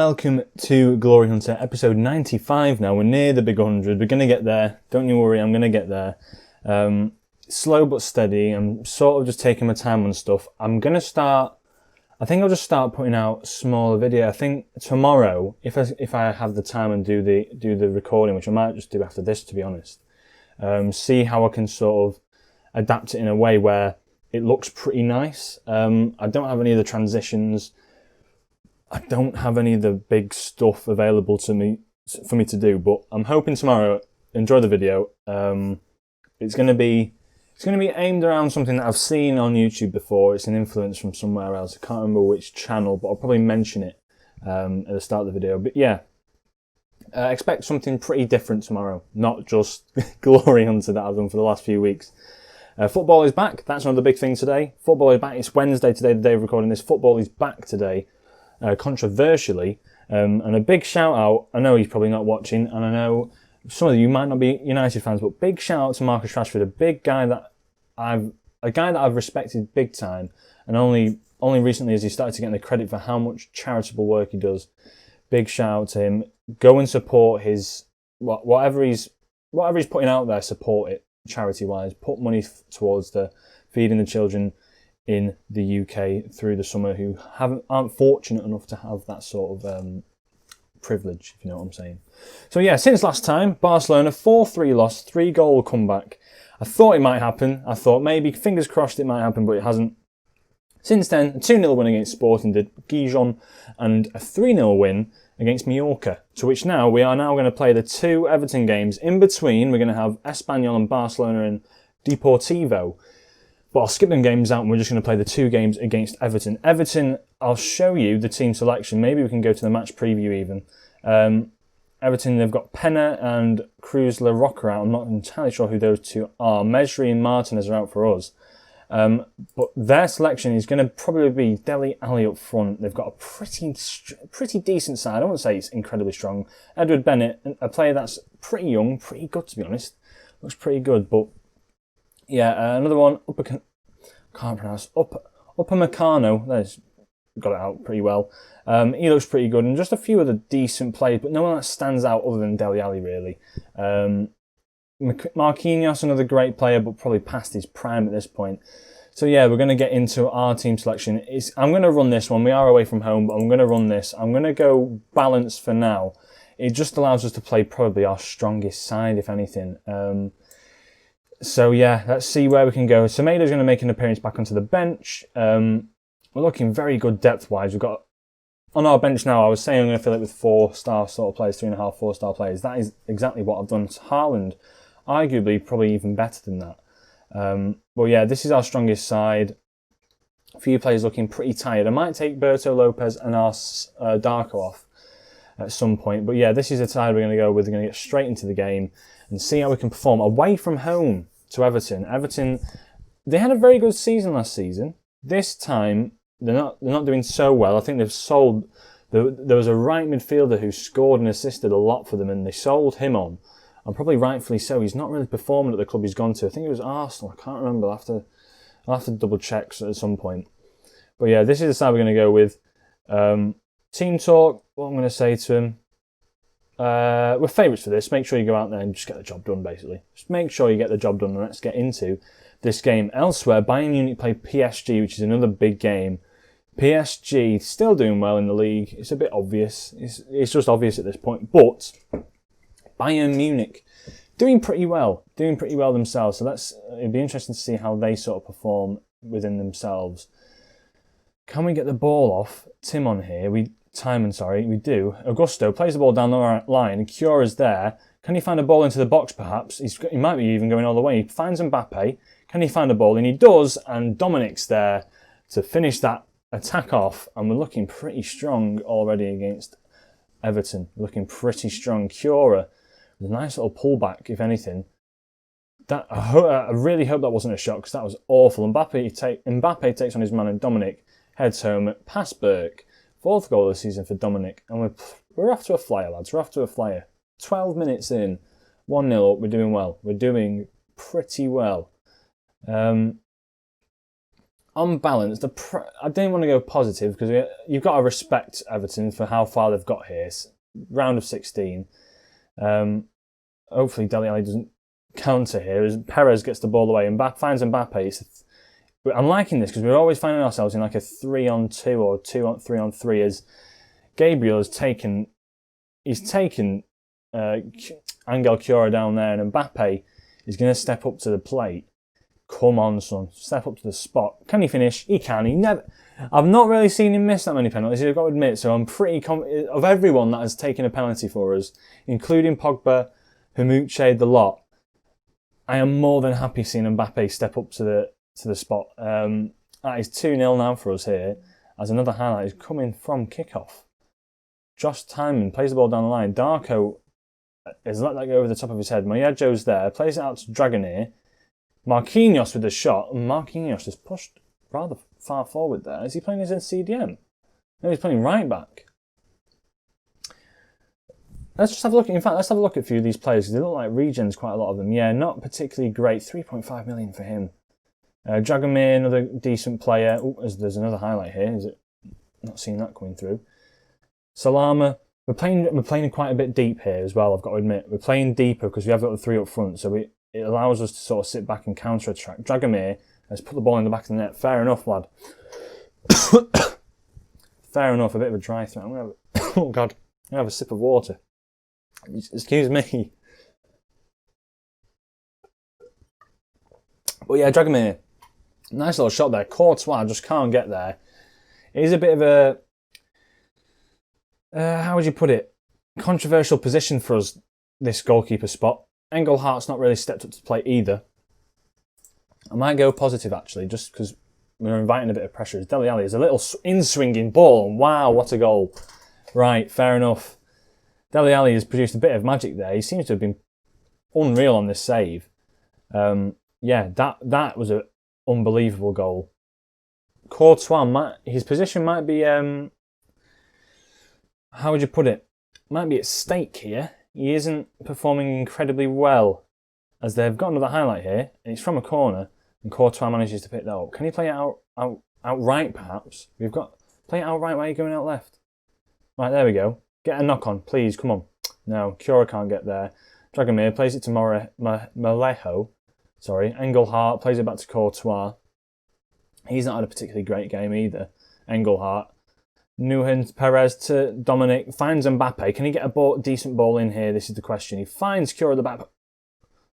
welcome to Glory Hunter, episode 95 now. We're near the big 100. We're going to get there. Don't you worry, I'm going to get there. Slow but steady. I'm sort of just taking my time on stuff. I think I'll just start putting out smaller video. I think tomorrow, if I have the time and do the recording, which I might just do after this, to be honest, see how I can sort of adapt it in a way where it looks pretty nice. I don't have any of the transitions. I don't have any of the big stuff available to me for me to do, but I'm hoping tomorrow. Enjoy the video. It's going to be aimed around something that I've seen on YouTube before. It's an influence from somewhere else. I can't remember which channel, but I'll probably mention it at the start of the video. But yeah, expect something pretty different tomorrow, not just Glory Hunter that I've done for the last few weeks. Football is back. That's another big thing today. Football is back. It's Wednesday today, the day of recording this. Football is back today. Controversially, and a big shout out. I know he's probably not watching, and I know some of you might not be United fans, but big shout out to Marcus Rashford, a guy that I've respected big time, and only recently has he started to get the credit for how much charitable work he does. Big shout out to him. Go and support his whatever he's putting out there. Support it charity wise. Put money towards the feeding the children in the UK through the summer who aren't fortunate enough to have that sort of privilege, if you know what I'm saying. So yeah, since last time, Barcelona 4-3 loss, 3-goal comeback. I thought it might happen. I thought maybe, fingers crossed, it might happen, but it hasn't. Since then, a 2-0 win against Sporting de Gijón and a 3-0 win against Mallorca, to which now we are now going to play the two Everton games. In between, we're going to have Espanyol and Barcelona and Deportivo. But I'll skip them games out and we're just going to play the two games against Everton. Everton, I'll show you the team selection. Maybe we can go to the match preview even. Everton, they've got Pena and Cruz La Roca out. I'm not entirely sure who those two are. Mesri and Martinez are out for us. But their selection is going to probably be Dele Alli up front. They've got a pretty decent side. I won't say it's incredibly strong. Edward Bennett, a player that's pretty young, pretty good to be honest. Looks pretty good, but yeah, another one, Upamecano, there's got it out pretty well. He looks pretty good, and just a few other decent players, but no one that stands out other than Dele Alli, really. Marquinhos, another great player, but probably past his prime at this point. So yeah, we're going to get into our team selection. I'm going to run this one. We are away from home, but I'm going to run this. I'm going to go balanced for now. It just allows us to play probably our strongest side, if anything. So yeah, let's see where we can go. Semedo's going to make an appearance back onto the bench. We're looking very good depth-wise. We've got, on our bench now, I was saying I'm going to fill it with 4-star sort of players, 3.5, 4-star players. That is exactly what I've done. Haaland, arguably, probably even better than that. Well, yeah, this is our strongest side. A few players looking pretty tired. I might take Berto Lopez and our Darko off at some point. But yeah, this is the side we're going to go with. We're going to get straight into the game and see how we can perform away from home to Everton. Everton, they had a very good season last season. This time, they're not doing so well. I think they've sold. There was a right midfielder who scored and assisted a lot for them, and they sold him on, and probably rightfully so. He's not really performing at the club he's gone to. I think it was Arsenal. I can't remember. I'll have to double check at some point. But yeah, this is the side we're going to go with. Team talk. What I'm going to say to him. We're favourites for this. Make sure you go out there and just get the job done, basically. Just make sure you get the job done, and let's get into this game. Elsewhere, Bayern Munich play PSG, which is another big game. PSG still doing well in the league. It's a bit obvious. It's just obvious at this point. But Bayern Munich doing pretty well themselves. So it'd be interesting to see how they sort of perform within themselves. Can we get the ball off? Timon here. We do. Augusto plays the ball down the line. Cura's there. Can he find a ball into the box, perhaps? He might be even going all the way. He finds Mbappe. Can he find a ball? And he does, and Dominic's there to finish that attack off. And we're looking pretty strong already against Everton. We're looking pretty strong. Cura, with a nice little pullback, if anything. I really hope that wasn't a shot, because that was awful. Mbappe takes on his man, and Dominic heads home past Burke. 4th goal of the season for Dominic, and we're off to a flyer, lads. We're off to a flyer. 12 minutes in, 1-0 up. We're doing well. We're doing pretty well. on balance, I didn't want to go positive because you've got to respect Everton for how far they've got here. It's round of 16. Hopefully Dele Alli doesn't counter here as Perez gets the ball away and finds Mbappe. I'm liking this because we're always finding ourselves in like a 3-on-2 or 3-on-3 as Gabriel has taken Angel Cura down there and Mbappe is going to step up to the plate. Come on, son. Step up to the spot. Can he finish? He can. I've not really seen him miss that many penalties, I've got to admit, so I'm pretty confident of everyone that has taken a penalty for us, including Pogba, Haymanager, the lot. I am more than happy seeing Mbappe step up to the spot. That is 2-0 now for us here, as another highlight is coming from kickoff. Josh Timon plays the ball down the line. Darko has let that go over the top of his head. Moyejo's there, plays it out to Dragoneer. Marquinhos with the shot. Marquinhos has pushed rather far forward there. Is he playing as a CDM? No, he's playing right back. Let's just have a look. In fact, let's have a look at a few of these players because they look like regens, quite a lot of them. Yeah, not particularly great. 3.5 million for him. Dragomir, another decent player. Oh, there's another highlight here. Is it? Not seeing that coming through. Salama. We're playing quite a bit deep here as well. I've got to admit, we're playing deeper because we have got the three up front, so it allows us to sort of sit back and counter attack. Dragomir has put the ball in the back of the net. Fair enough, lad. Fair enough. A bit of a dry throat. Oh God, I'm gonna have a sip of water. Excuse me. But yeah, Dragomir. Nice little shot there. Courtois just can't get there. It is a bit of a... how would you put it? Controversial position for us, this goalkeeper spot. Engelhardt's not really stepped up to the plate either. I might go positive, actually, just because we're inviting a bit of pressure. Dele Alli is a little in-swinging ball. Wow, what a goal. Right, fair enough. Dele Alli has produced a bit of magic there. He seems to have been unreal on this save. Yeah, that was an unbelievable goal. Courtois, his position might be... how would you put it? Might be at stake here. He isn't performing incredibly well, as they've got another highlight here, and it's from a corner, and Courtois manages to pick that up. Can he play it out right, perhaps? Play it out right while you're going out left. Right, there we go. Get a knock on, please, come on. No, Cura can't get there. Dragomir plays it to Malejo. Sorry, Engelhardt plays it back to Courtois. He's not had a particularly great game either. Engelhardt. Nuhin, Perez to Dominic, finds Mbappe. Can he get a decent ball in here? This is the question. He finds Cura at the back.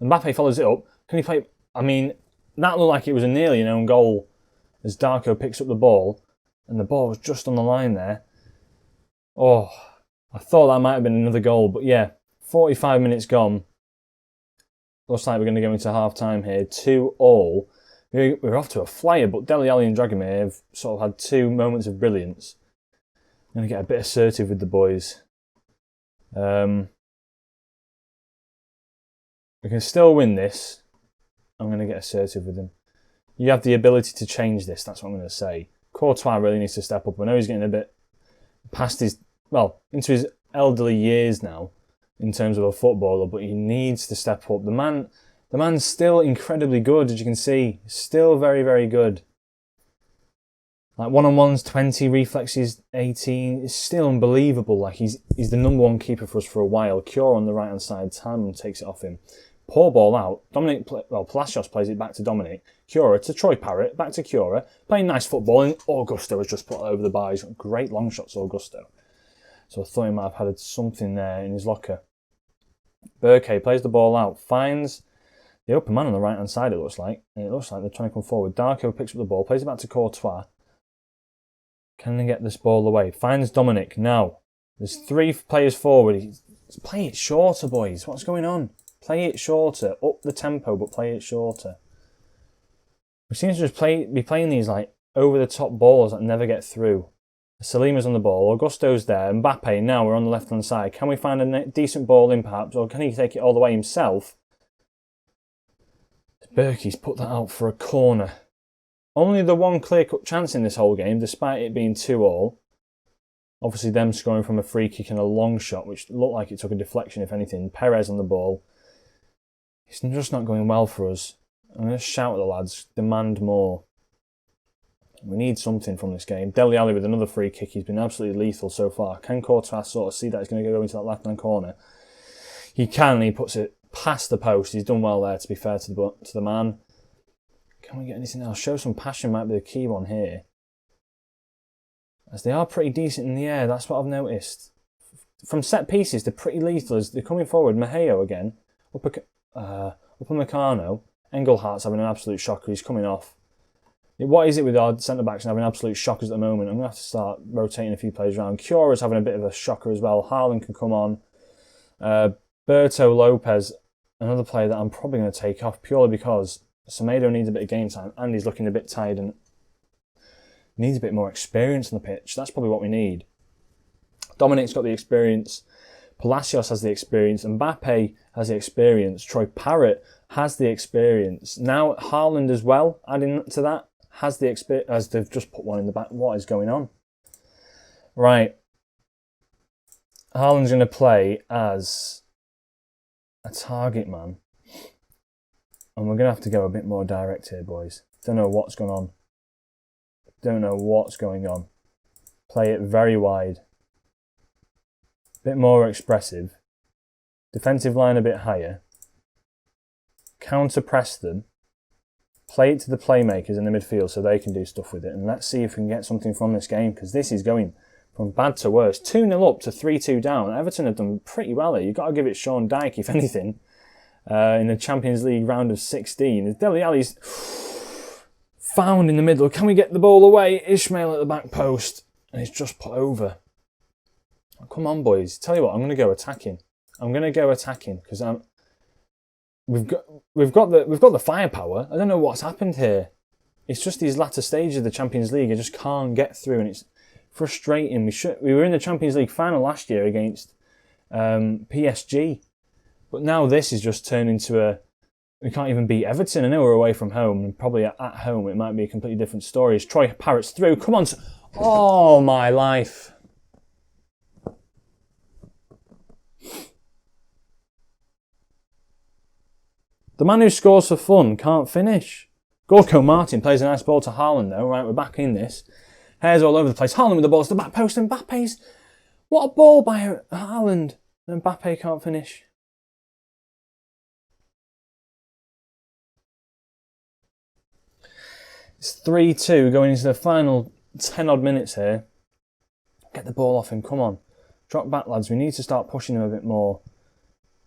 Mbappe follows it up. Can he play? I mean, that looked like it was a nearly an own goal as Darko picks up the ball. And the ball was just on the line there. Oh, I thought that might have been another goal. But yeah, 45 minutes gone. Looks like we're going to go into half-time here. 2-2. We're off to a flyer, but Dele Alli and Dragomir have sort of had two moments of brilliance. I'm going to get a bit assertive with the boys. We can still win this. I'm going to get assertive with them. You have the ability to change this, that's what I'm going to say. Courtois really needs to step up. I know he's getting a bit past into his elderly years now in terms of a footballer, but he needs to step up. The man's still incredibly good, as you can see. Still very, very good. Like one-on-ones, 20, reflexes, 18. It's still unbelievable. Like he's the number one keeper for us for a while. Cura on the right-hand side, Timon takes it off him. Poor ball out. Palacios plays it back to Dominic. Cura to Troy Parrott, back to Cura. Playing nice football, and Augusto has just put it over the bar. He's got great long shots, Augusto. So I thought he might have had something there in his locker. Burke plays the ball out, finds the open man on the right-hand side, it looks like. And it looks like they're trying to come forward. Darko picks up the ball, plays it back to Courtois. Can they get this ball away? Finds Dominic. Now, there's three players forward. Play it shorter, boys. What's going on? Play it shorter. Up the tempo, but play it shorter. We seem to just be playing these like over-the-top balls that never get through. Salima's on the ball. Augusto's there. Mbappe, now we're on the left-hand side. Can we find a decent ball in, perhaps? Or can he take it all the way himself? Berkey's put that out for a corner. Only the one clear-cut chance in this whole game, despite it being 2-2. Obviously, them scoring from a free kick and a long shot, which looked like it took a deflection, if anything. Perez on the ball. It's just not going well for us. I'm going to shout at the lads, demand more. We need something from this game. Dele Alli with another free kick. He's been absolutely lethal so far. Can Courtois sort of see that he's going to go into that left-hand corner? He can, and he puts it past the post. He's done well there, to be fair to the man. Can we get anything else? Show some passion might be the key one here. As they are pretty decent in the air, that's what I've noticed. From set pieces, they're pretty lethal as they're coming forward. Maheo again. Upamecano. Engelhardt's having an absolute shocker. He's coming off. What is it with our centre-backs and having absolute shockers at the moment? I'm going to have to start rotating a few players around. Cura's having a bit of a shocker as well. Haaland can come on. Berto Lopez, another player that I'm probably going to take off purely because Semedo needs a bit of game time and he's looking a bit tired and needs a bit more experience on the pitch. That's probably what we need. Dominic's got the experience. Palacios has the experience. Mbappe has the experience. Troy Parrott has the experience. Now Haaland as well, adding to that, has the experience, as they've just put one in the back. What is going on? Right. Haaland's going to play as a target man. And we're going to have to go a bit more direct here, boys. Don't know what's going on. Don't know what's going on. Play it very wide. Bit more expressive. Defensive line a bit higher. Counter press them. Play it to the playmakers in the midfield so they can do stuff with it. And let's see if we can get something from this game, because this is going from bad to worse. 2-0 up to 3-2 down. Everton have done pretty well here. You've got to give it Sean Dyche, if anything, in the Champions League round of 16. As Dele Alli's found in the middle. Can we get the ball away? Ismail at the back post. And it's just put over. Oh, come on, boys. Tell you what, I'm going to go attacking. I'm going to go attacking because we've got the firepower. I don't know what's happened here. It's just these latter stages of the Champions League I just can't get through, and it's frustrating. We were in the Champions League final last year against PSG, but now this is just turned into we can't even beat Everton. I know we're away from home, and probably at home it might be a completely different story. As Troy Parrott's through, come on! Oh my life! The man who scores for fun can't finish. Gorko Martin plays a nice ball to Haaland though. Right, we're back in this. Hairs all over the place. Haaland with the ball to the back post. Mbappe's... What a ball by Haaland. And Mbappe can't finish. It's 3-2 going into the final 10 odd minutes here. Get the ball off him, come on. Drop back, lads. We need to start pushing him a bit more.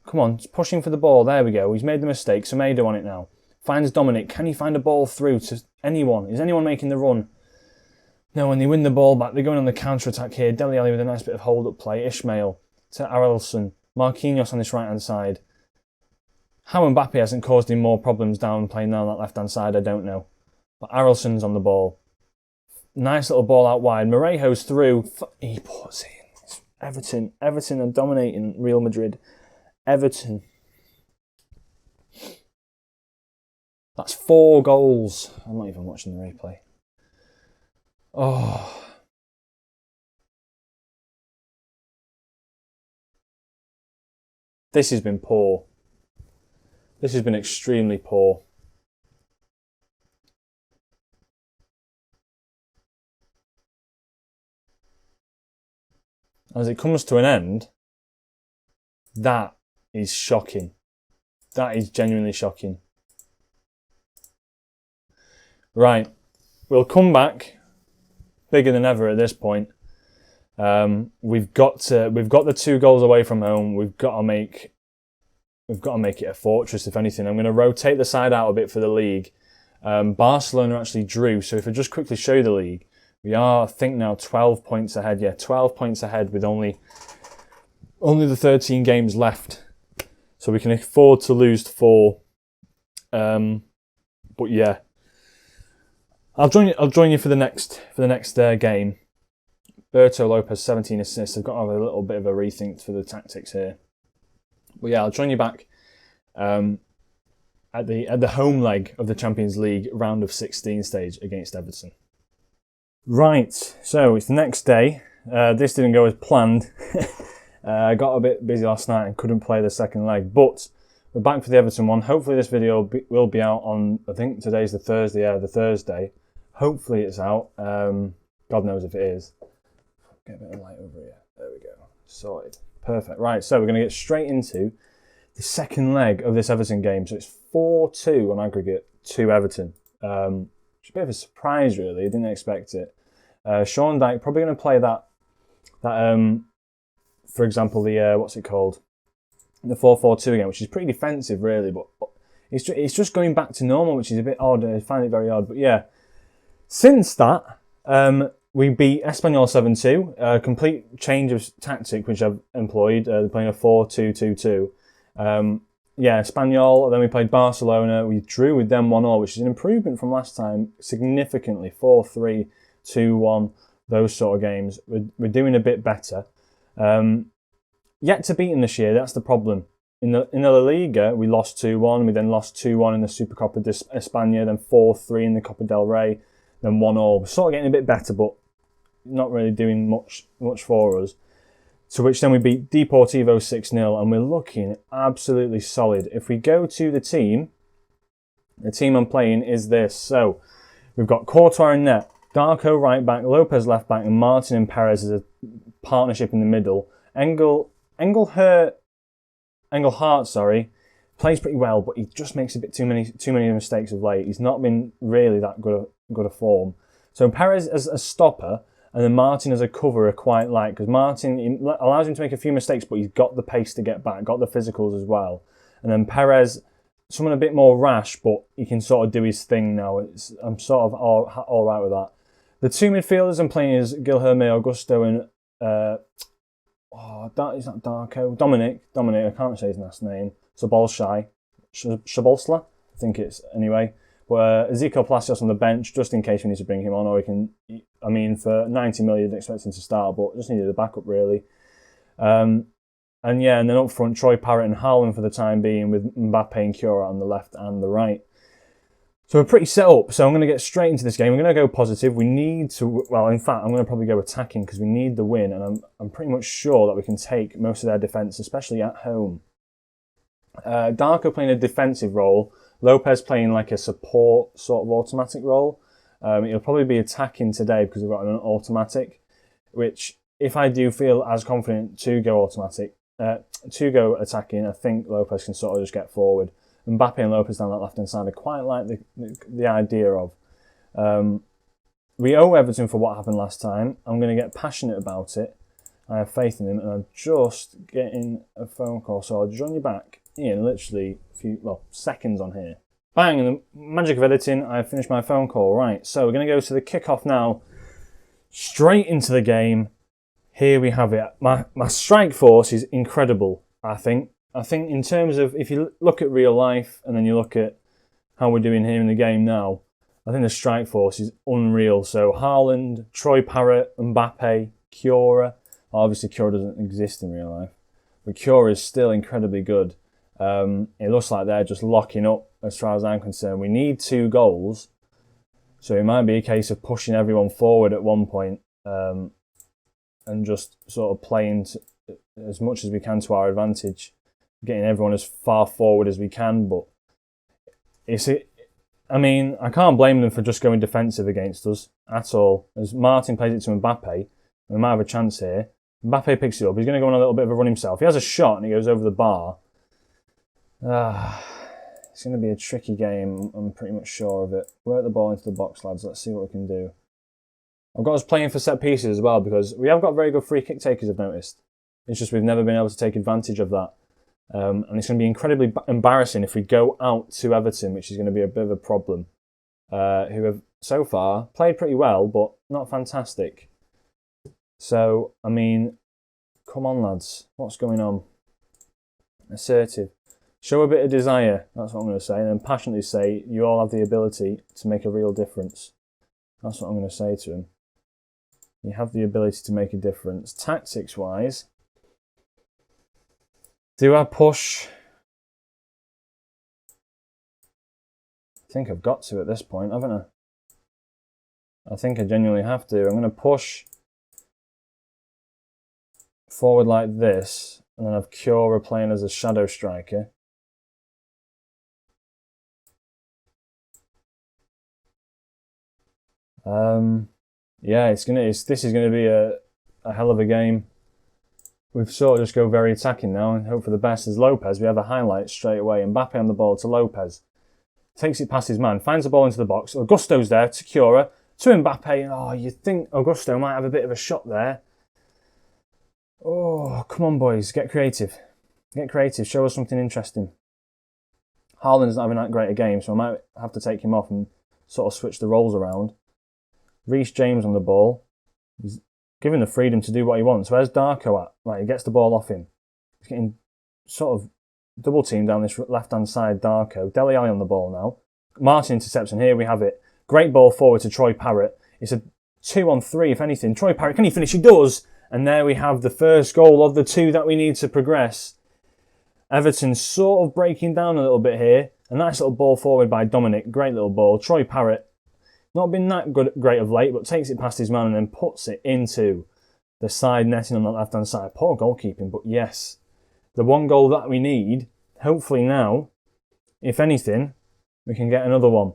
Come on, it's pushing for the ball. There we go. He's made the mistake. Semedo on it now. Finds Dominic. Can he find a ball through to anyone? Is anyone making the run? No, when they win the ball back, they're going on the counter-attack here. Dele Alli with a nice bit of hold-up play. Ismail to Arelson. Marquinhos on this right-hand side. How Mbappe hasn't caused him more problems playing down that left-hand side, I don't know. But Arelson's on the ball. Nice little ball out wide. Morejo's through. He puts it in. Everton are dominating Real Madrid. Everton. That's 4 goals. I'm not even watching the replay. Oh. This has been poor. This has been extremely poor. As it comes to an end, that is shocking. That is genuinely shocking. Right, we'll come back bigger than ever at this point. We've got the 2 goals away from home. We've got to make it a fortress, if anything. I'm going to rotate the side out a bit for the league. Barcelona actually drew, so if I just quickly show you the league, we are, I think now 12 points ahead. Yeah, 12 points ahead with only the 13 games left. So we can afford to lose 4. But yeah, I'll join you for the next game. Berto Lopez 17 assists. I've got to have a little bit of a rethink for the tactics here. But yeah, I'll join you back at the home leg of the Champions League round of 16 stage against Everton. Right, so it's the next day. This didn't go as planned. I got a bit busy last night and couldn't play the second leg, but we're back for the Everton one. Hopefully this video will be out on, I think today's the Thursday, the Thursday. Hopefully it's out. God knows if it is. Get a bit of light over here. There we go. Sorted. Perfect. Right, so we're going to get straight into the second leg of this Everton game. So it's 4-2 on aggregate to Everton. Which is a bit of a surprise, really. I didn't expect it. Sean Dyche probably going to play that for example, the what's it called? The 4-4-2 again, which is pretty defensive, really, but it's just going back to normal, which is a bit odd. I find it very odd, but yeah. Since that, we beat Espanyol 7-2. A complete change of tactic, which I've employed. They're playing a 4-2-2-2. Yeah, Espanyol. Then we played Barcelona. We drew with them 1-1, which is an improvement from last time significantly. 4-3, 2-1. Those sort of games. We're doing a bit better. Yet to beat them this year. That's the problem. In the La Liga, we lost 2-1. We then lost 2-1 in the Supercopa de España. Then 4-3 in the Copa del Rey. Then 1-1. We're sort of getting a bit better, but not really doing much for us. To which then we beat Deportivo 6-0, and we're looking absolutely solid. If we go to the team I'm playing is this. So we've got Courtois in net, Darko right back, Lopez left back, and Martin and Perez as a partnership in the middle. Engelhart, plays pretty well, but he just makes a bit too many mistakes of late. He's not been really that good a form. So Perez as a stopper, and then Martin as a cover are quite light, because Martin allows him to make a few mistakes, but he's got the pace to get back, got the physicals as well. And then Perez, someone a bit more rash, but he can sort of do his thing now. I'm sort of all right with that. The two midfielders I'm playing is Guilherme Augusto and it's not Darko. Dominic, I can't say his last name. Shabolsla, I think it's anyway. But Ezekiel Palacios on the bench, just in case we need to bring him on, or we can. I mean, for 90 million, expect him to start, but just needed a backup really. And then up front, Troy Parrott and Haaland for the time being, with Mbappe and Cura on the left and the right. So we're pretty set up. So I'm going to get straight into this game. We're going to go positive. We need to. Well, in fact, I'm going to probably go attacking because we need the win, and I'm pretty much sure that we can take most of their defence, especially at home. Darko playing a defensive role. Lopez playing like a support sort of automatic role. It'll probably be attacking today because we've got an automatic, which if I do feel as confident to go attacking, I think Lopez can sort of just get forward. Mbappe and Lopez down that left-hand side I quite like the idea of. We owe Everton for what happened last time. I'm going to get passionate about it. I have faith in him, and I'm just getting a phone call, so I'll join you back in literally a few seconds on here. Bang! And the magic of editing, I've finished my phone call. Right, so we're going to go to the kickoff now. Straight into the game. Here we have it. My strike force is incredible, I think. I think in terms of, if you look at real life and then you look at how we're doing here in the game now, I think the strike force is unreal. So Haaland, Troy Parrott, Mbappe, Cura. Obviously Cura doesn't exist in real life, but Cura is still incredibly good. It looks like they're just locking up as far as I'm concerned. We need 2 goals, so it might be a case of pushing everyone forward at one point and just sort of playing as much as we can to our advantage, getting everyone as far forward as we can. But I mean, I can't blame them for just going defensive against us at all. As Martin plays it to Mbappe, we might have a chance here. Mbappe picks it up. He's going to go on a little bit of a run himself. He has a shot and he goes over the bar. It's going to be a tricky game. I'm pretty much sure of it. Work the ball into the box, lads. Let's see what we can do. I've got us playing for set pieces as well, because we have got very good free kick takers, I've noticed. It's just we've never been able to take advantage of that. And it's going to be incredibly embarrassing if we go out to Everton, which is going to be a bit of a problem. Who have so far played pretty well, but not fantastic. So, I mean, come on, lads. What's going on? Assertive. Show a bit of desire. That's what I'm going to say. And then passionately say, you all have the ability to make a real difference. That's what I'm going to say to him. You have the ability to make a difference. Tactics-wise, do I push? I think I've got to at this point, haven't I? I think I genuinely have to. I'm going to push forward like this, and then have Cura playing as a shadow striker. Yeah, this is gonna be a hell of a game. We've sort of just go very attacking now and hope for the best. As Lopez, we have a highlight straight away. Mbappe on the ball to Lopez. Takes it past his man, finds the ball into the box. Augusto's there to Cura, to Mbappe. Oh, you'd think Augusto might have a bit of a shot there. Oh, come on, boys. Get creative. Get creative. Show us something interesting. Haaland's not having that great a game, so I might have to take him off and sort of switch the roles around. Reece James on the ball. He's given the freedom to do what he wants. Where's Darko at? Right, he gets the ball off him. He's getting sort of double team down this left-hand side, Darko. Dele Alli on the ball now. Martin intercepts, and here we have it. Great ball forward to Troy Parrott. It's a 2-on-3, if anything. Troy Parrott, can he finish? He does. And there we have the first goal of the two that we need to progress. Everton sort of breaking down a little bit here. A nice little ball forward by Dominic. Great little ball. Troy Parrott, not been that great of late, but takes it past his man and then puts it into the side netting on the left-hand side. Poor goalkeeping, but yes. The one goal that we need, hopefully now, if anything, we can get another one.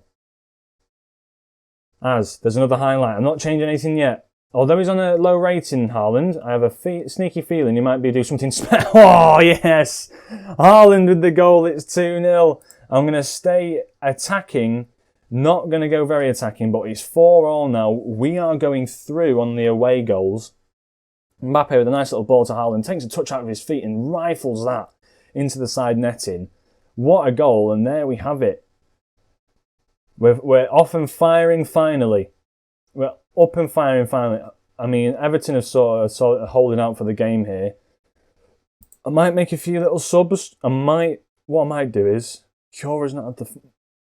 As there's another highlight. I'm not changing anything yet. Although he's on a low rating, Haaland, I have a sneaky feeling he might be doing something special. Oh, yes! Haaland with the goal. It's 2-0. I'm going to stay attacking. Not going to go very attacking, but it's 4-4 now. We are going through on the away goals. Mbappe with a nice little ball to Haaland. Takes a touch out of his feet and rifles that into the side netting. What a goal. And there we have it. We're off and firing finally. We're up and firing finally. I mean, Everton are sort of holding out for the game here. I might make a few little subs. What I might do is, Cura's not had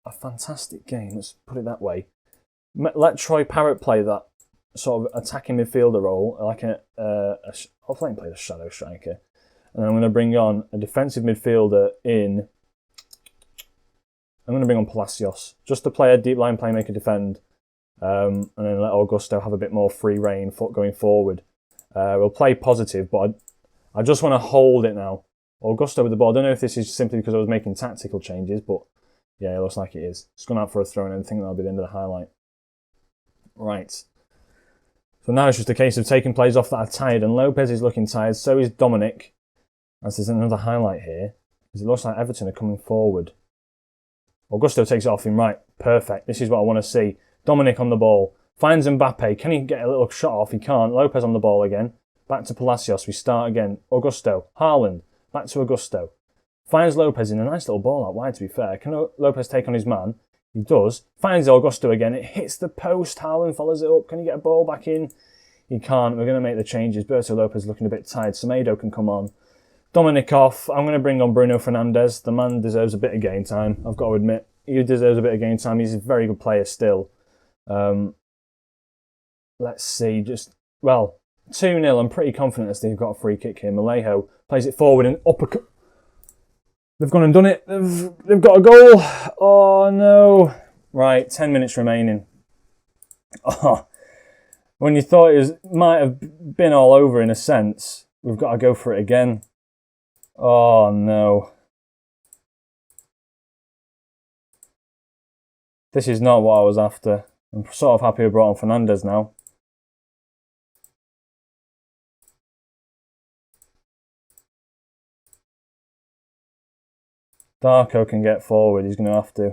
a fantastic game, let's put it that way. Let Troy Parrott play that sort of attacking midfielder role, like I'll play him play the shadow striker. And I'm going to bring on a defensive midfielder in. I'm going to bring on Palacios, just to play a deep line playmaker defend. And then let Augusto have a bit more free rein going forward. We'll play positive, but I just want to hold it now. Augusto with the ball. I don't know if this is simply because I was making tactical changes, but yeah, it looks like it is. It's gone out for a throw, and I think that'll be the end of the highlight. Right. So now it's just a case of taking players off that are tired, and Lopez is looking tired, so is Dominic. As there's another highlight here, because it looks like Everton are coming forward. Augusto takes it off him, right, perfect. This is what I want to see. Dominic on the ball, finds Mbappe. Can he get a little shot off? He can't. Lopez on the ball again. Back to Palacios. We start again. Augusto, Haaland, back to Augusto. Finds Lopez in a nice little ball out wide, to be fair. Can Lopez take on his man? He does. Finds Augusto again. It hits the post. Haaland follows it up. Can he get a ball back in? He can't. We're going to make the changes. Berto Lopez looking a bit tired. Semedo can come on. Dominic off. I'm going to bring on Bruno Fernandes. The man deserves a bit of game time. I've got to admit. He deserves a bit of game time. He's a very good player still. Let's see. 2-0. I'm pretty confident that they've got a free kick here. Malejo plays it forward and uppercut. They've gone and done it. They've got a goal. Oh, no. Right, 10 minutes remaining. Oh, when you thought it might have been all over in a sense, we've got to go for it again. Oh, no. This is not what I was after. I'm sort of happy I brought on Fernandes now. Darko can get forward. He's going to have to.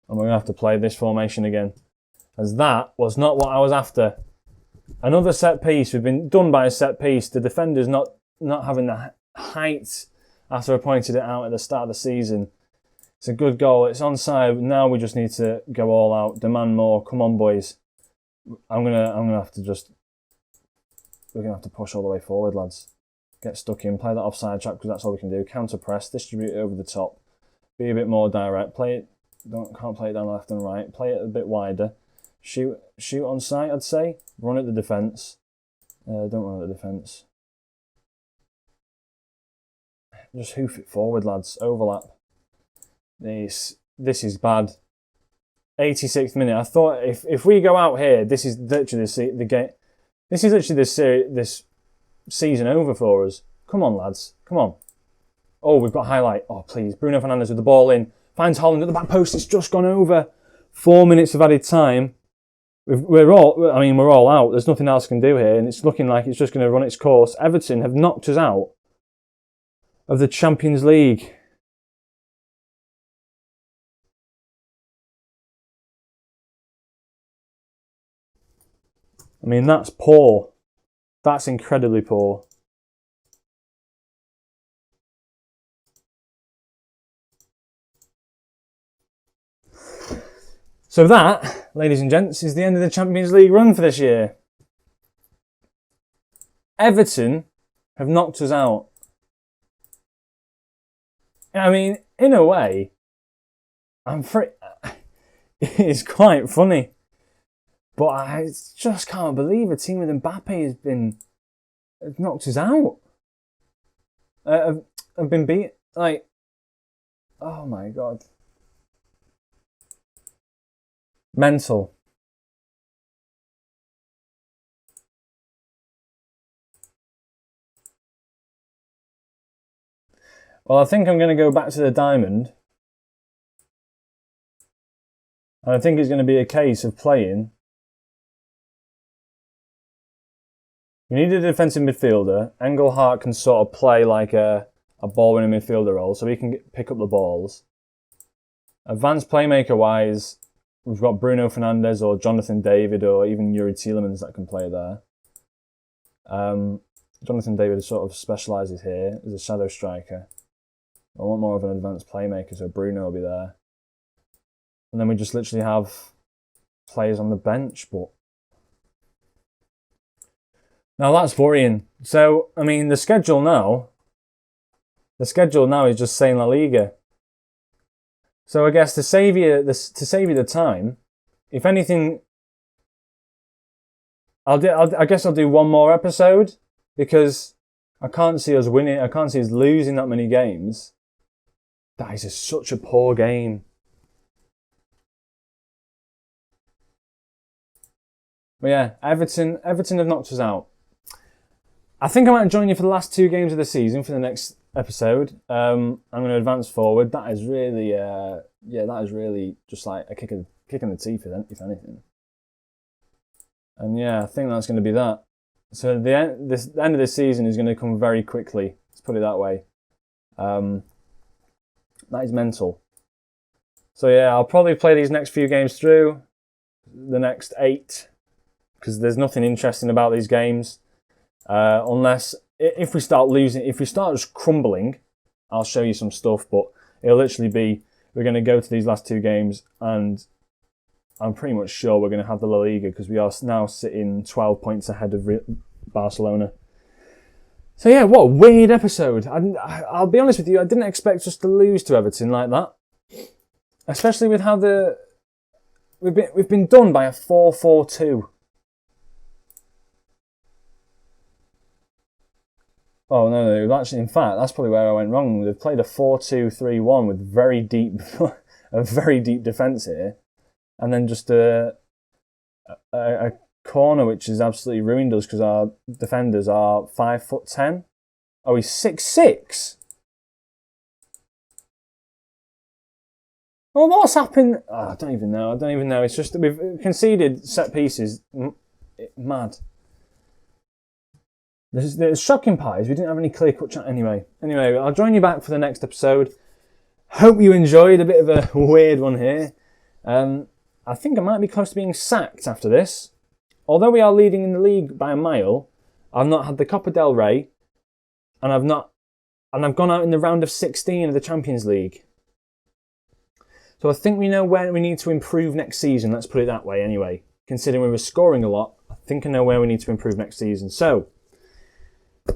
And we're going to have to play this formation again. As that was not what I was after. Another set piece. We've been done by a set piece. The defender's not having the height after I pointed it out at the start of the season. It's a good goal. It's onside. Now we just need to go all out. Demand more. Come on, boys. I'm gonna have to just. We're gonna have to push all the way forward, lads. Get stuck in. Play that offside trap because that's all we can do. Counter press. Distribute it over the top. Be a bit more direct. Play it. Can't play it down left and right. Play it a bit wider. Shoot on sight. I'd say. Run at the defence. Don't run at the defence. Just hoof it forward, lads. Overlap. This is bad. 86th minute. I thought if we go out here, this is literally the game. This is literally this season over for us. Come on, lads. Come on. Oh, we've got a highlight. Oh, please. Bruno Fernandes with the ball in. Finds Haaland at the back post. It's just gone over. 4 minutes of added time. We're all out. There's nothing else can do here, and it's looking like it's just going to run its course. Everton have knocked us out of the Champions League. I mean, that's poor. That's incredibly poor. So that, ladies and gents, is the end of the Champions League run for this year. Everton have knocked us out. I mean, in a way, it's quite funny. But I just can't believe a team with Mbappe has knocked us out. Have been beat. Like, oh my God. Mental. Well, I think I'm going to go back to the diamond. And I think it's going to be a case of playing. We need a defensive midfielder. Engelhardt can sort of play like a ball-winning midfielder role, so he can pick up the balls. Advanced playmaker-wise, we've got Bruno Fernandes or Jonathan David or even Yuri Tielemans that can play there. Jonathan David sort of specialises here as a shadow striker. I want more of an advanced playmaker, so Bruno will be there. And then we just literally have players on the bench, but... Now that's worrying. So, I mean, the schedule now is just saying La Liga. So I guess to save you the time, if anything, I guess I'll do one more episode because I can't see us winning. I can't see us losing that many games. That is such a poor game. But yeah, Everton have knocked us out. I think I might join you for the last 2 games of the season for the next episode. I'm going to advance forward. That is really, that is really just like a kick in the teeth, if anything. And yeah, I think that's going to be that. So the end of this season is going to come very quickly. Let's put it that way. That is mental. So yeah, I'll probably play these next few games through, the next 8, because there's nothing interesting about these games. Unless, if we start losing, if we start just crumbling, I'll show you some stuff, but it'll literally be, we're going to go to these last 2 games, and I'm pretty much sure we're going to have the La Liga, because we are now sitting 12 points ahead of Barcelona. So yeah, what a weird episode. I'll be honest with you, I didn't expect us to lose to Everton like that. Especially with how we've been done by a 4-4-2. Oh no! Actually, in fact, that's probably where I went wrong. They've played a 4-2-3-1 with a very deep defence here, and then just a corner which has absolutely ruined us because our defenders are 5'10". Oh, he's 6'6". Well, what's happened? Oh, I don't even know. It's just that we've conceded set pieces. Mad. The shocking part is we didn't have any clear-cut chat anyway. Anyway, I'll join you back for the next episode. Hope you enjoyed a bit of a weird one here. I think I might be close to being sacked after this. Although we are leading in the league by a mile, I've not had the Copa del Rey, and I've gone out in the round of 16 of the Champions League. So I think we know where we need to improve next season. Let's put it that way anyway. Considering we were scoring a lot, I think I know where we need to improve next season. So I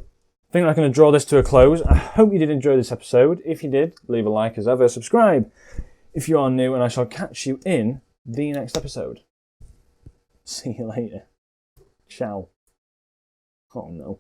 think I'm going to draw this to a close. I hope you did enjoy this episode. If you did, leave a like as ever. Subscribe if you are new, and I shall catch you in the next episode. See you later. Ciao. Oh no.